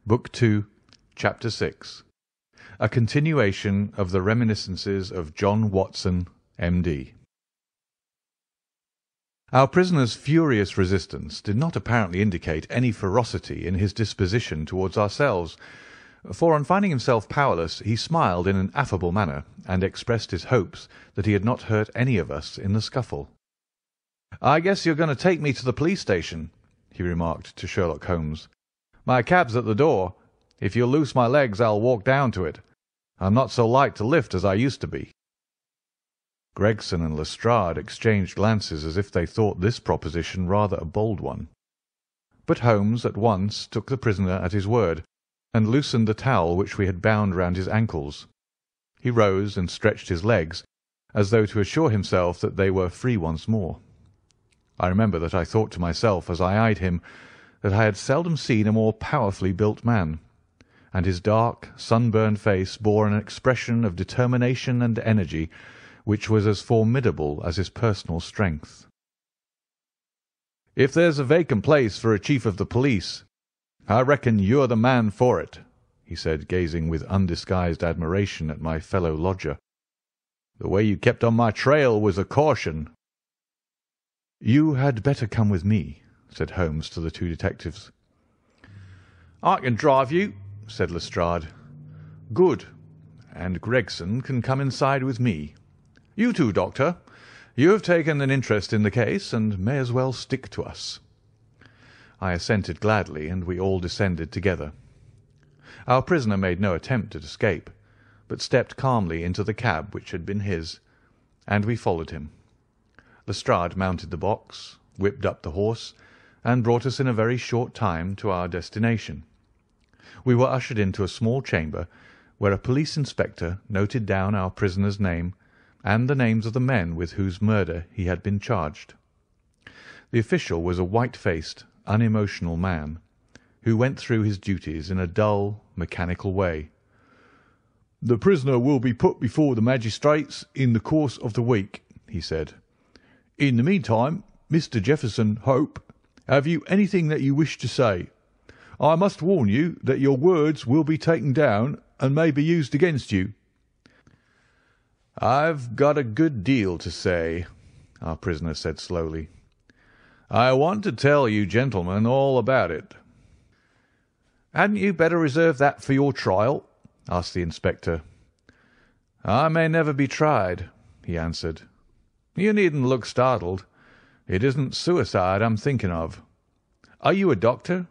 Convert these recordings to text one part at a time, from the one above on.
Book 2, Chapter 6. A continuation of the reminiscences of John Watson, M.D. Our prisoner's furious resistance did not apparently indicate any ferocity in his disposition towards ourselves, for on finding himself powerless he smiled in an affable manner and expressed his hopes that he had not hurt any of us in the scuffle. "I guess you're going to take me to the police station," he remarked to Sherlock Holmes. "My cab's at the door. If you'll loose my legs I'll walk down to it. I'm not so light to lift as I used to be." Gregson and Lestrade exchanged glances as if they thought this proposition rather a bold one. But Holmes at once took the prisoner at his word, and loosened the towel which we had bound round his ankles. He rose and stretched his legs, as though to assure himself that they were free once more. I remember that I thought to myself as I eyed him that I had seldom seen a more powerfully built man, and his dark, sunburned face bore an expression of determination and energy which was as formidable as his personal strength. "If there's a vacant place for a chief of the police, I reckon you're the man for it," he said, gazing with undisguised admiration at my fellow lodger. "The way you kept on my trail was a caution." "You had better come with me," said Holmes to the two detectives. "I can drive you," said Lestrade. "Good. And Gregson can come inside with me. You too, Doctor. You have taken an interest in the case, and may as well stick to us." I assented gladly, and we all descended together. Our prisoner made no attempt at escape, but stepped calmly into the cab which had been his, and we followed him. Lestrade mounted the box, whipped up the horse, and brought us in a very short time to our destination. We were ushered into a small chamber, where a police inspector noted down our prisoner's name and the names of the men with whose murder he had been charged. The official was a white-faced, unemotional man, who went through his duties in a dull, mechanical way. "The prisoner will be put before the magistrates in the course of the week," he said. "In the meantime, Mr. Jefferson Hope, have you anything that you wish to say? I must warn you that your words will be taken down and may be used against you." "I've got a good deal to say," our prisoner said slowly. "I want to tell you gentlemen all about it." "Hadn't you better reserve that for your trial?" asked the inspector. "I may never be tried," he answered. "You needn't look startled. It isn't suicide I'm thinking of. Are you a doctor?"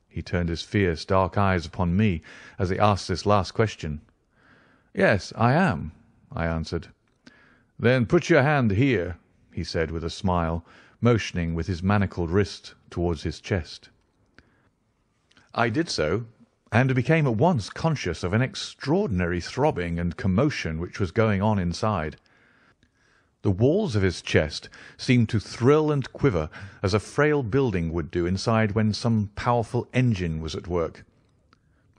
He turned his fierce, dark eyes upon me as he asked this last question. "Yes, I am," I answered. "Then put your hand here," he said with a smile, motioning with his manacled wrist towards his chest. I did so, and became at once conscious of an extraordinary throbbing and commotion which was going on inside. The walls of his chest seemed to thrill and quiver as a frail building would do inside when some powerful engine was at work.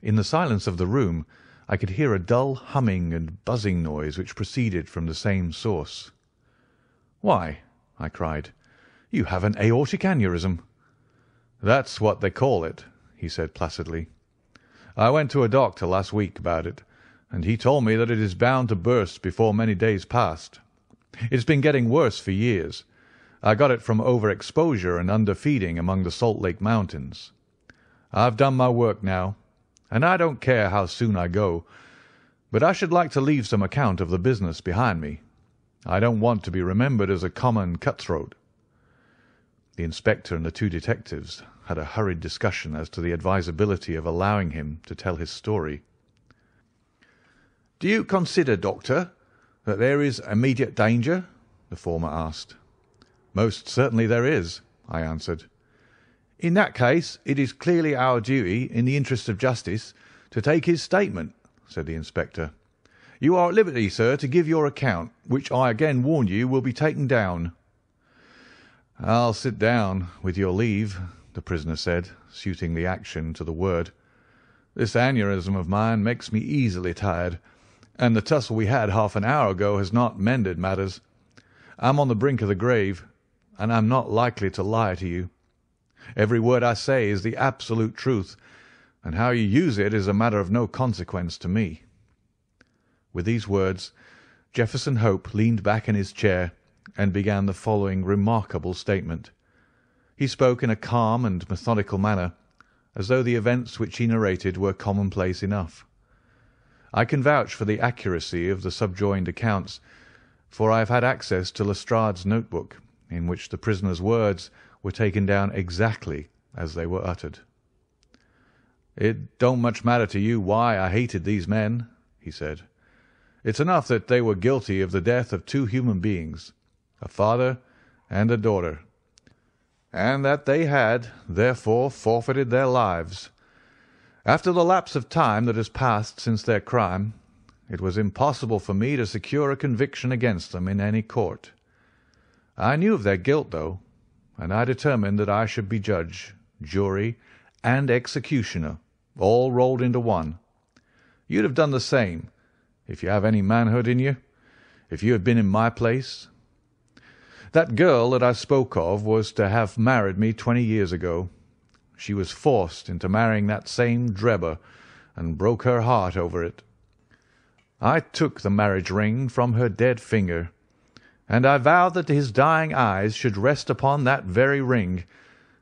In the silence of the room I could hear a dull humming and buzzing noise which proceeded from the same source. "Why," I cried, "you have an aortic aneurysm." "That's what they call it," he said placidly. "I went to a doctor last week about it, and he told me that it is bound to burst before many days passed. It's been getting worse for years. I got it from overexposure and underfeeding among the Salt Lake Mountains. I've done my work now, and I don't care how soon I go, but I should like to leave some account of the business behind me. I don't want to be remembered as a common cutthroat." The inspector and the two detectives had a hurried discussion as to the advisability of allowing him to tell his story. "Do you consider, Doctor, that there is immediate danger?" the former asked. "Most certainly there is," I answered. "In that case it is clearly our duty, in the interest of justice, to take his statement," said the inspector. "You are at liberty, sir, to give your account, which I again warn you will be taken down." "I'll sit down, with your leave," the prisoner said, suiting the action to the word. "This aneurysm of mine makes me easily tired, and the tussle we had half an hour ago has not mended matters. I'm on the brink of the grave, and I'm not likely to lie to you. Every word I say is the absolute truth, and how you use it is a matter of no consequence to me." With these words, Jefferson Hope leaned back in his chair and began the following remarkable statement. He spoke in a calm and methodical manner, as though the events which he narrated were commonplace enough. I can vouch for the accuracy of the subjoined accounts, for I have had access to Lestrade's notebook, in which the prisoner's words were taken down exactly as they were uttered. "It don't much matter to you why I hated these men," he said. "It's enough that they were guilty of the death of two human beings, a father and a daughter, and that they had, therefore, forfeited their lives. After the lapse of time that has passed since their crime, it was impossible for me to secure a conviction against them in any court. I knew of their guilt, though, and I determined that I should be judge, jury, and executioner, all rolled into one. You'd have done the same, if you have any manhood in you, if you had been in my place. That girl that I spoke of was to have married me 20 years ago. She was forced into marrying that same Drebber, and broke her heart over it. I took the marriage ring from her dead finger, and I vowed that his dying eyes should rest upon that very ring,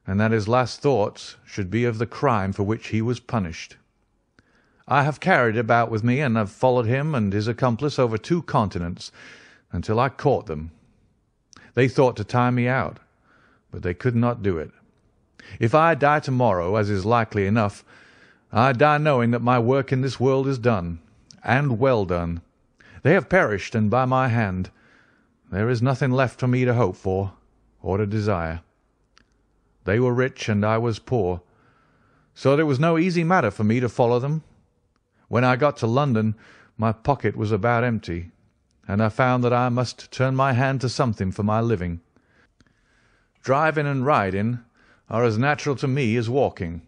and that his last thoughts should be of the crime for which he was punished. I have carried it about with me, and have followed him and his accomplice over 2 continents, until I caught them. They thought to tie me out, but they could not do it. If I die tomorrow, as is likely enough, I die knowing that my work in this world is done, and well done. They have perished, and by my hand. There is nothing left for me to hope for, or to desire. They were rich, and I was poor, so that it was no easy matter for me to follow them. When I got to London, my pocket was about empty, and I found that I must turn my hand to something for my living. Driving and riding are as natural to me as walking,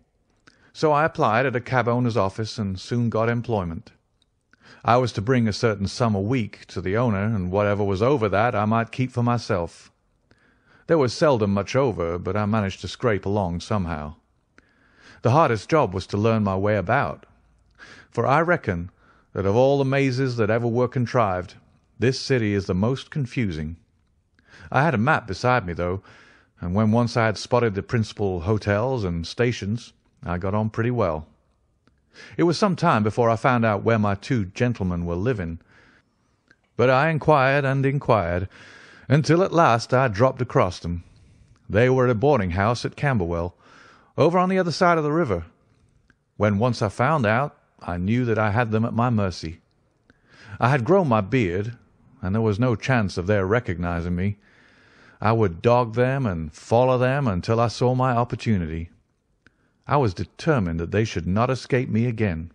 so I applied at a cab owner's office and soon got employment. I was to bring a certain sum a week to the owner, and whatever was over that I might keep for myself. There was seldom much over, but I managed to scrape along somehow. The hardest job was to learn my way about, for I reckon that of all the mazes that ever were contrived, this city is the most confusing. I had a map beside me, though, and when once I had spotted the principal hotels and stations, I got on pretty well. It was some time before I found out where my 2 gentlemen were living, but I inquired and inquired, until at last I dropped across them. They were at a boarding-house at Camberwell, over on the other side of the river. When once I found out, I knew that I had them at my mercy. I had grown my beard, and there was no chance of their recognizing me. I would dog them and follow them until I saw my opportunity. I was determined that they should not escape me again.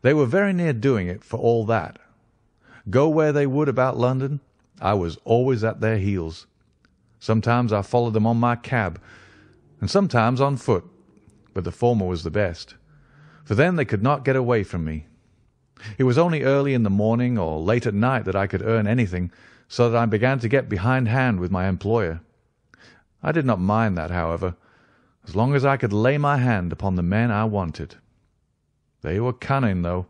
They were very near doing it, for all that. Go where they would about London, I was always at their heels. Sometimes I followed them on my cab, and sometimes on foot, but the former was the best, for then they could not get away from me. It was only early in the morning or late at night that I could earn anything, so that I began to get behindhand with my employer. I did not mind that, however, as long as I could lay my hand upon the men I wanted. They were cunning, though.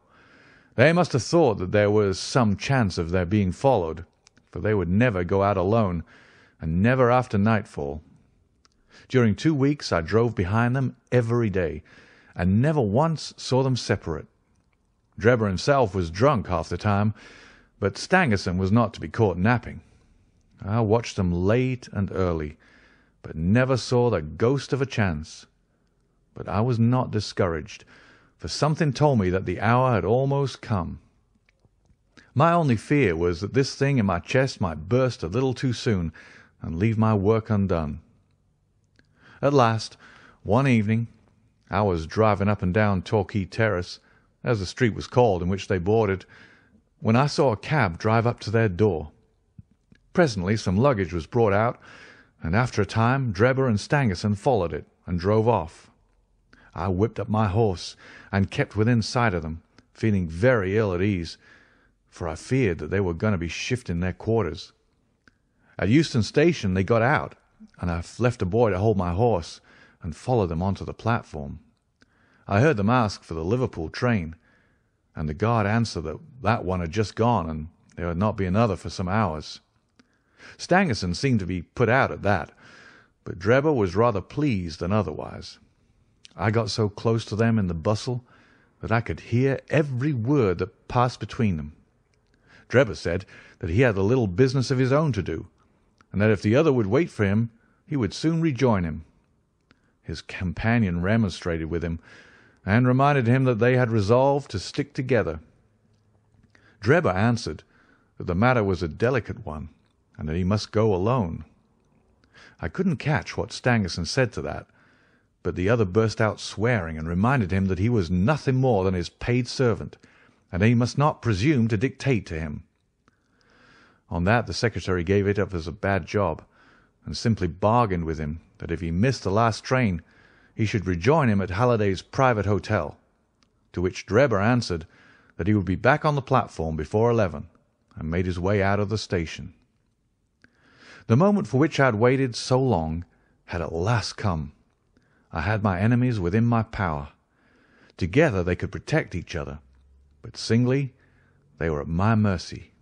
They must have thought that there was some chance of their being followed, for they would never go out alone, and never after nightfall. During 2 weeks I drove behind them every day, and never once saw them separate. Drebber himself was drunk half the time, but Stangerson was not to be caught napping. I watched them late and early, but never saw the ghost of a chance. But I was not discouraged, for something told me that the hour had almost come. My only fear was that this thing in my chest might burst a little too soon and leave my work undone. At last, one evening, I was driving up and down Torquay Terrace, as the street was called in which they boarded, when I saw a cab drive up to their door. Presently some luggage was brought out, and after a time Drebber and Stangerson followed it and drove off. I whipped up my horse and kept within sight of them, feeling very ill at ease, for I feared that they were going to be shifting their quarters. At Euston Station they got out, and I left a boy to hold my horse and followed them onto the platform. I heard them ask for the Liverpool train, and the guard answered that that one had just gone and there would not be another for some hours. Stangerson seemed to be put out at that, but Drebber was rather pleased than otherwise. I got so close to them in the bustle that I could hear every word that passed between them. Drebber said that he had a little business of his own to do, and that if the other would wait for him, he would soon rejoin him. His companion remonstrated with him, and reminded him that they had resolved to stick together. Drebber answered that the matter was a delicate one, and that he must go alone. I couldn't catch what Stangerson said to that, but the other burst out swearing and reminded him that he was nothing more than his paid servant, and that he must not presume to dictate to him. On that the secretary gave it up as a bad job, and simply bargained with him that if he missed the last train he should rejoin him at Halliday's private hotel, to which Drebber answered that he would be back on the platform before 11, and made his way out of the station. The moment for which I had waited so long had at last come. I had my enemies within my power. Together they could protect each other, but singly they were at my mercy.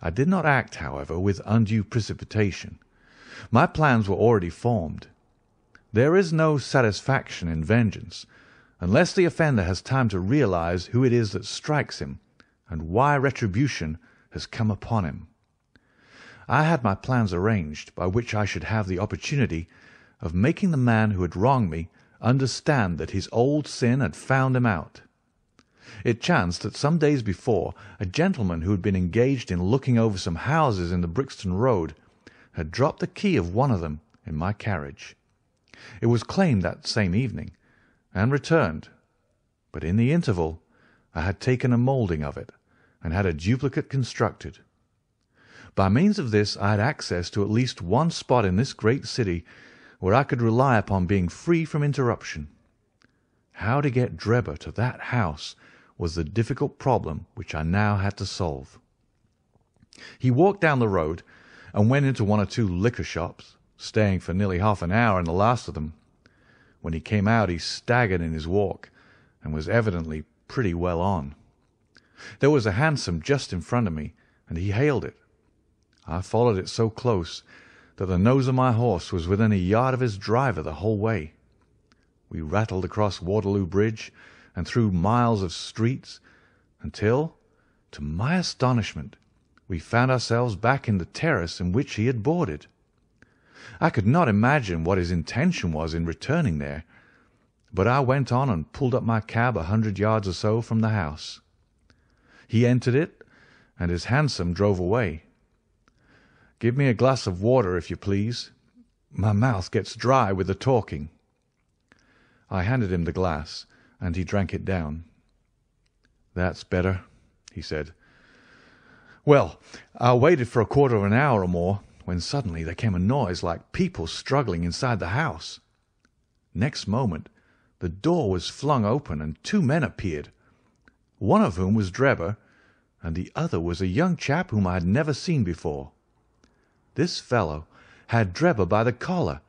I did not act, however, with undue precipitation. My plans were already formed. There is no satisfaction in vengeance unless the offender has time to realize who it is that strikes him and why retribution has come upon him. I had my plans arranged by which I should have the opportunity of making the man who had wronged me understand that his old sin had found him out. It chanced that some days before a gentleman who had been engaged in looking over some houses in the Brixton Road had dropped the key of one of them in my carriage. It was claimed that same evening, and returned, but in the interval I had taken a moulding of it, and had a duplicate constructed. By means of this I had access to at least one spot in this great city where I could rely upon being free from interruption. How to get Drebber to that house was the difficult problem which I now had to solve. He walked down the road and went into one or two liquor shops, staying for nearly half an hour in the last of them. When he came out he staggered in his walk, and was evidently pretty well on. There was a hansom just in front of me, and he hailed it. I followed it so close that the nose of my horse was within a yard of his driver the whole way. We rattled across Waterloo Bridge and through miles of streets until, to my astonishment, we found ourselves back in the terrace in which he had boarded. I could not imagine what his intention was in returning there, but I went on and pulled up my cab 100 yards or so from the house. He entered it, and his hansom drove away. "Give me a glass of water, if you please. My mouth gets dry with the talking." I handed him the glass, and he drank it down. "That's better," he said. "Well, I waited for a quarter of an hour or more, when suddenly there came a noise like people struggling inside the house. Next moment the door was flung open, and two men appeared, one of whom was Drebber, and the other was a young chap whom I had never seen before. This fellow had Drebber by the collar,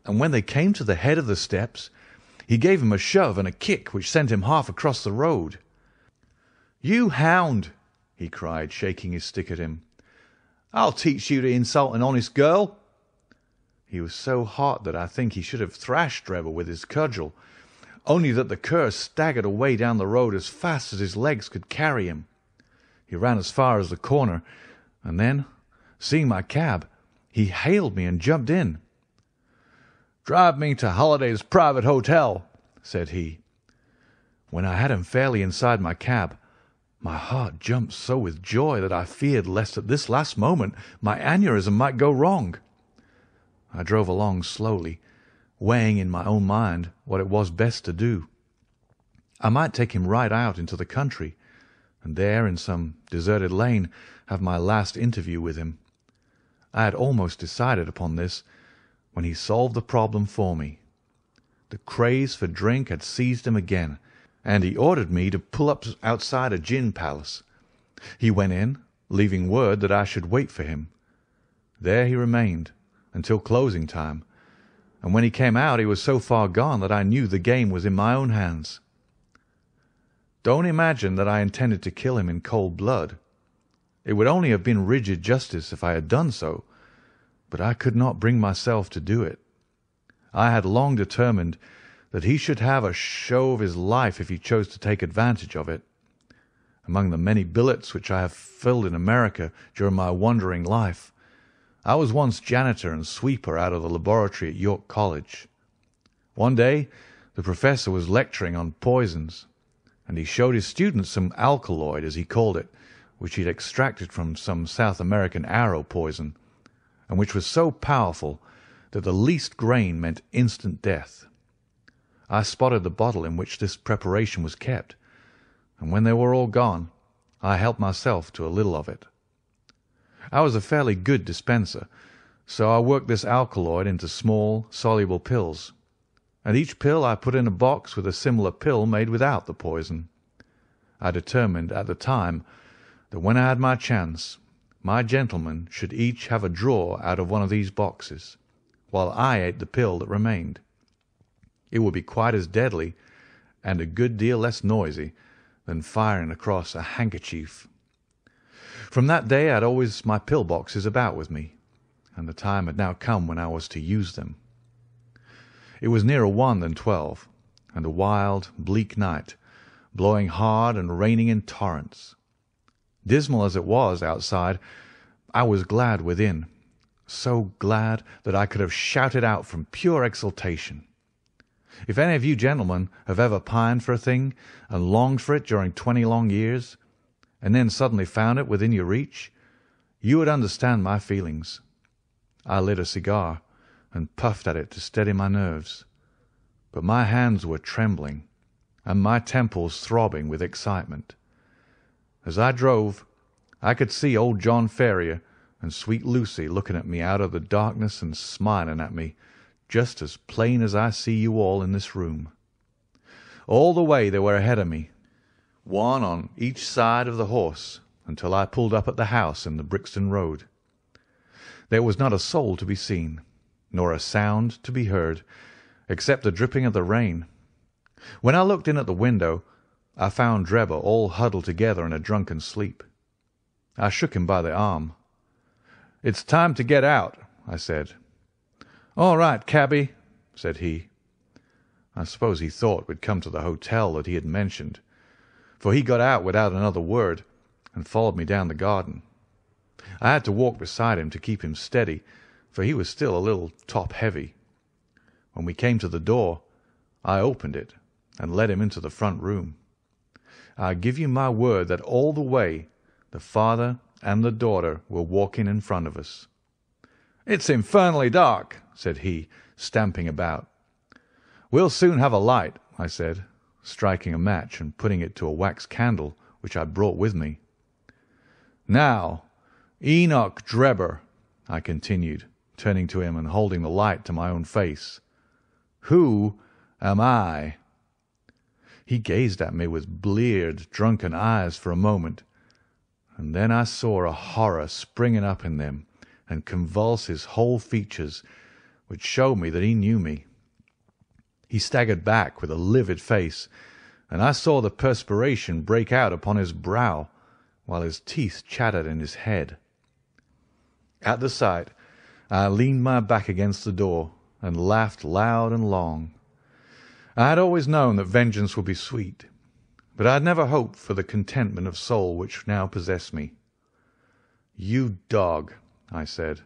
and when they came to the head of the steps, he gave him a shove and a kick which sent him half across the road. "You hound!" he cried, shaking his stick at him. "I'll teach you to insult an honest girl." He was so hot that I think he should have thrashed Drebber with his cudgel, only that the cur staggered away down the road as fast as his legs could carry him. He ran as far as the corner, and then, seeing my cab, he hailed me and jumped in. "Drive me to Halliday's private hotel," said he. When I had him fairly inside my cab, my heart jumped so with joy that I feared lest at this last moment my aneurism might go wrong. I drove along slowly, weighing in my own mind what it was best to do. I might take him right out into the country, and there in some deserted lane have my last interview with him. I had almost decided upon this when he solved the problem for me. The craze for drink had seized him again, and he ordered me to pull up outside a gin palace. He went in, leaving word that I should wait for him. There he remained until closing time, and when he came out he was so far gone that I knew the game was in my own hands. Don't imagine that I intended to kill him in cold blood. It would only have been rigid justice if I had done so, but I could not bring myself to do it. I had long determined that he should have a show of his life if he chose to take advantage of it. Among the many billets which I have filled in America during my wandering life, I was once janitor and sweeper out of the laboratory at York College. One day the professor was lecturing on poisons, and he showed his students some alkaloid, as he called it, which he had extracted from some South American arrow poison, and which was so powerful that the least grain meant instant death. I spotted the bottle in which this preparation was kept, and when they were all gone, I helped myself to a little of it. I was a fairly good dispenser, so I worked this alkaloid into small, soluble pills, and each pill I put in a box with a similar pill made without the poison. I determined at the time that when I had my chance, my gentlemen should each have a drawer out of one of these boxes, while I ate the pill that remained. It would be quite as deadly, and a good deal less noisy, than firing across a handkerchief. From that day I had always my pill boxes about with me, and the time had now come when I was to use them. It was nearer 1 than 12, and a wild, bleak night, blowing hard and raining in torrents. Dismal as it was outside, I was glad within, so glad that I could have shouted out from pure exultation. If any of you gentlemen have ever pined for a thing and longed for it during 20 long years, and then suddenly found it within your reach, you would understand my feelings. I lit a cigar and puffed at it to steady my nerves, but my hands were trembling and my temples throbbing with excitement. As I drove, I could see old John Ferrier and sweet Lucy looking at me out of the darkness and smiling at me, just as plain as I see you all in this room. All the way they were ahead of me, one on each side of the horse, until I pulled up at the house in the Brixton Road. There was not a soul to be seen, nor a sound to be heard, except the dripping of the rain. When I looked in at the window, I found Drebber all huddled together in a drunken sleep. I shook him by the arm. "It's time to get out," I said. "All right, cabby," said he. I suppose he thought we'd come to the hotel that he had mentioned, for he got out without another word and followed me down the garden. I had to walk beside him to keep him steady, for he was still a little top-heavy. When we came to the door, I opened it and led him into the front room. I give you my word that all the way the father and the daughter were walking in front of us. "It's infernally dark," said he, stamping about. "We'll soon have a light," I said, striking a match and putting it to a wax candle which I brought with me. "Now, Enoch Drebber," I continued, turning to him and holding the light to my own face, "who am I?" He gazed at me with bleared, drunken eyes for a moment, and then I saw a horror springing up in them and convulse his whole features, which showed me that he knew me. He staggered back with a livid face, and I saw the perspiration break out upon his brow, while his teeth chattered in his head. At the sight, I leaned my back against the door and laughed loud and long. I had always known that vengeance would be sweet, but I had never hoped for the contentment of soul which now possessed me. "You dog," I said,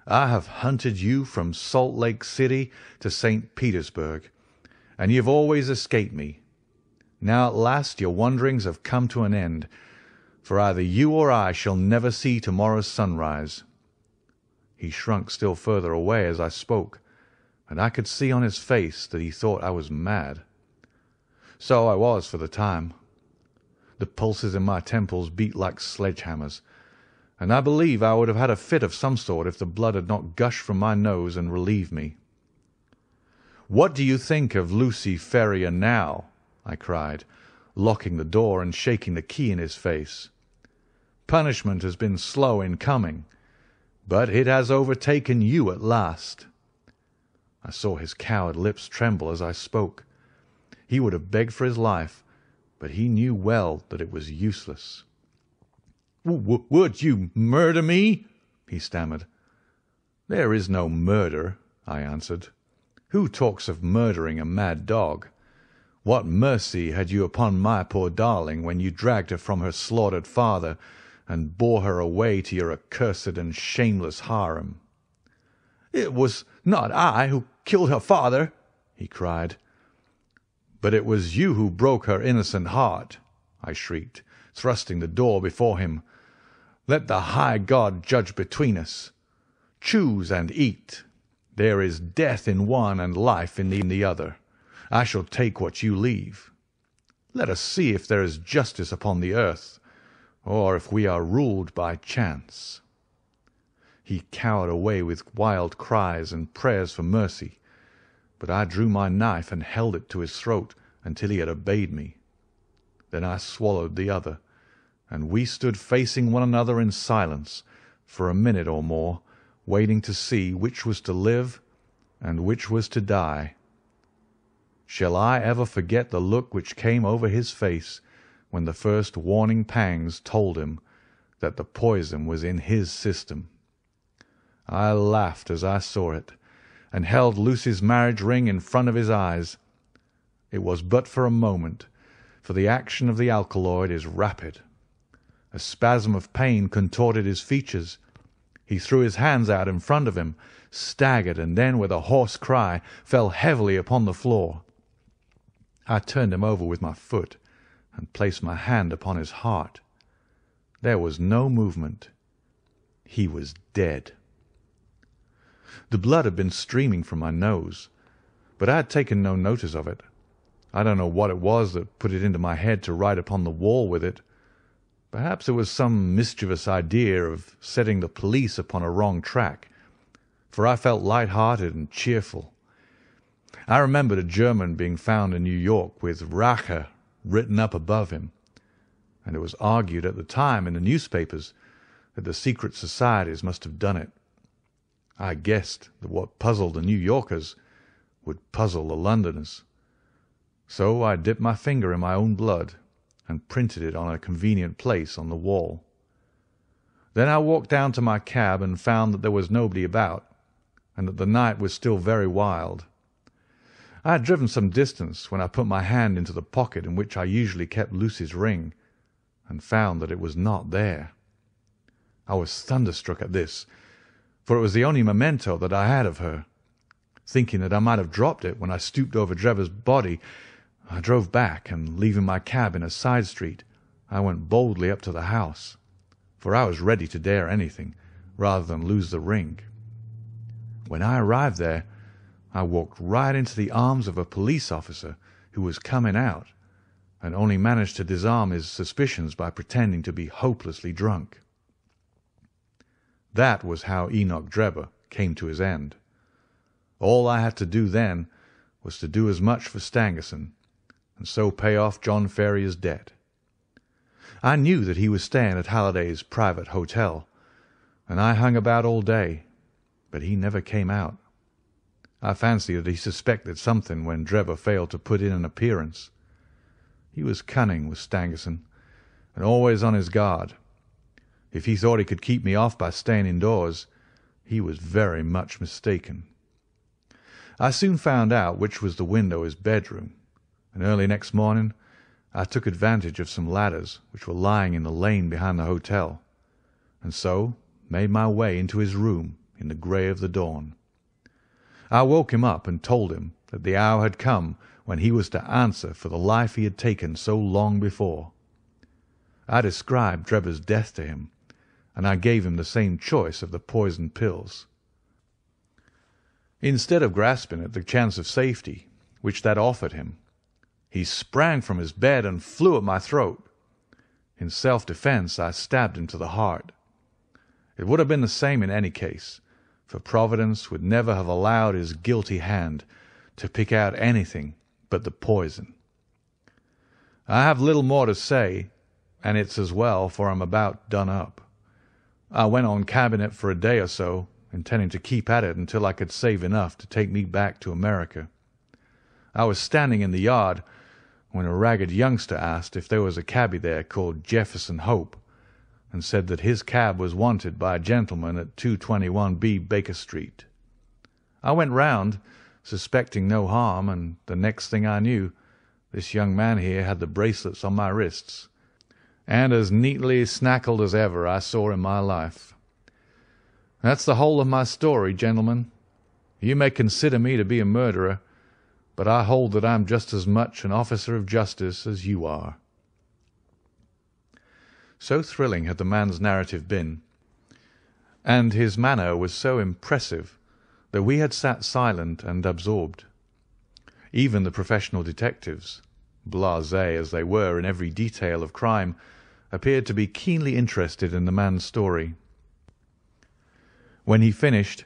"I have hunted you from Salt Lake City to St. Petersburg, and you have always escaped me. Now at last your wanderings have come to an end, for either you or I shall never see tomorrow's sunrise." He shrunk still further away as I spoke, and I could see on his face that he thought I was mad. So I was for the time. The pulses in my temples beat like sledgehammers, and I believe I would have had a fit of some sort if the blood had not gushed from my nose and relieved me. "What do you think of Lucy Ferrier now?" I cried, locking the door and shaking the key in his face. "Punishment has been slow in coming, but it has overtaken you at last." I saw his coward lips tremble as I spoke. He would have begged for his life, but he knew well that it was useless. "Would you murder me?" he stammered. "There is no murder," I answered. "Who talks of murdering a mad dog? What mercy had you upon my poor darling when you dragged her from her slaughtered father and bore her away to your accursed and shameless harem?" "It was not I who killed her father," he cried. "But it was you who broke her innocent heart," I shrieked, thrusting the door before him. "Let the high God judge between us. Choose and eat. There is death in one and life in the other. I shall take what you leave. Let us see if there is justice upon the earth, or if we are ruled by chance." He cowered away with wild cries and prayers for mercy, but I drew my knife and held it to his throat until he had obeyed me. Then I swallowed the other, and we stood facing one another in silence for a minute or more, waiting to see which was to live and which was to die. Shall I ever forget the look which came over his face when the first warning pangs told him that the poison was in his system? I laughed as I saw it, and held Lucy's marriage ring in front of his eyes. It was but for a moment, for the action of the alkaloid is rapid. A spasm of pain contorted his features. He threw his hands out in front of him, staggered, and then, with a hoarse cry, fell heavily upon the floor. I turned him over with my foot and placed my hand upon his heart. There was no movement. He was dead. The blood had been streaming from my nose, but I had taken no notice of it. I don't know what it was that put it into my head to write upon the wall with it. Perhaps it was some mischievous idea of setting the police upon a wrong track, for I felt light-hearted and cheerful. I remembered a German being found in New York with Rache written up above him, and it was argued at the time in the newspapers that the secret societies must have done it. I guessed that what puzzled the New Yorkers would puzzle the Londoners. So I dipped my finger in my own blood and printed it on a convenient place on the wall. Then I walked down to my cab and found that there was nobody about, and that the night was still very wild. I had driven some distance when I put my hand into the pocket in which I usually kept Lucy's ring, and found that it was not there. I was thunderstruck at this, for it was the only memento that I had of her. Thinking that I might have dropped it when I stooped over Drebber's body, I drove back, and leaving my cab in a side street, I went boldly up to the house, for I was ready to dare anything rather than lose the ring. When I arrived there, I walked right into the arms of a police officer who was coming out, and only managed to disarm his suspicions by pretending to be hopelessly drunk. That was how Enoch Drebber came to his end. All I had to do then was to do as much for Stangerson, and so pay off John Ferrier's debt. I knew that he was staying at Halliday's private hotel, and I hung about all day, but he never came out. I fancy that he suspected something when Drebber failed to put in an appearance. He was cunning, was Stangerson, and always on his guard. If he thought he could keep me off by staying indoors, he was very much mistaken. I soon found out which was the window of his bedroom, and early next morning I took advantage of some ladders which were lying in the lane behind the hotel, and so made my way into his room in the grey of the dawn. I woke him up and told him that the hour had come when he was to answer for the life he had taken so long before. I described Drebber's death to him, and I gave him the same choice of the poisoned pills. Instead of grasping at the chance of safety which that offered him, he sprang from his bed and flew at my throat. In self-defence I stabbed him to the heart. It would have been the same in any case, for Providence would never have allowed his guilty hand to pick out anything but the poison. I have little more to say, and it's as well, for I'm about done up. I went on cabinet for a day or so, intending to keep at it until I could save enough to take me back to America. I was standing in the yard when a ragged youngster asked if there was a cabby there called Jefferson Hope, and said that his cab was wanted by a gentleman at 221B Baker Street. I went round, suspecting no harm, and the next thing I knew, this young man here had the bracelets on my wrists, and as neatly snackled as ever I saw in my life. That's the whole of my story, gentlemen. You may consider me to be a murderer, but I hold that I'm just as much an officer of justice as you are." So thrilling had the man's narrative been, and his manner was so impressive, that we had sat silent and absorbed. Even the professional detectives, blasé as they were in every detail of crime, appeared to be keenly interested in the man's story. When he finished,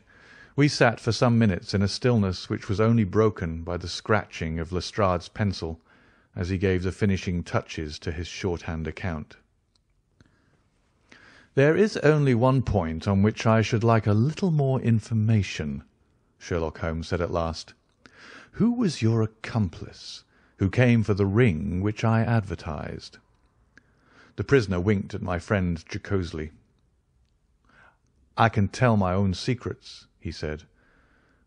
we sat for some minutes in a stillness which was only broken by the scratching of Lestrade's pencil as he gave the finishing touches to his shorthand account. "There is only one point on which I should like a little more information," Sherlock Holmes said at last. "Who was your accomplice who came for the ring which I advertised?" The prisoner winked at my friend jocosely. "I can tell my own secrets," he said,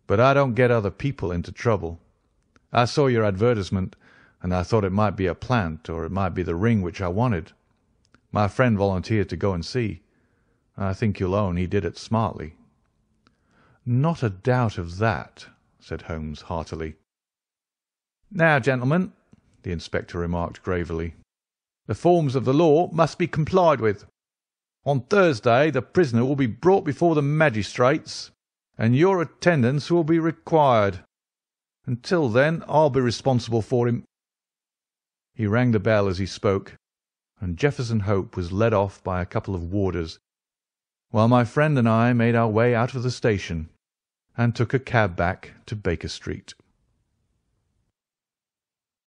"but I don't get other people into trouble. I saw your advertisement, and I thought it might be a plant, or it might be the ring which I wanted. My friend volunteered to go and see. I think you'll own he did it smartly." "Not a doubt of that," said Holmes heartily. "Now, gentlemen," the inspector remarked gravely, "the forms of the law must be complied with. On Thursday the prisoner will be brought before the magistrates, and your attendance will be required. Until then I'll be responsible for him." He rang the bell as he spoke, and Jefferson Hope was led off by a couple of warders, while my friend and I made our way out of the station and took a cab back to Baker Street.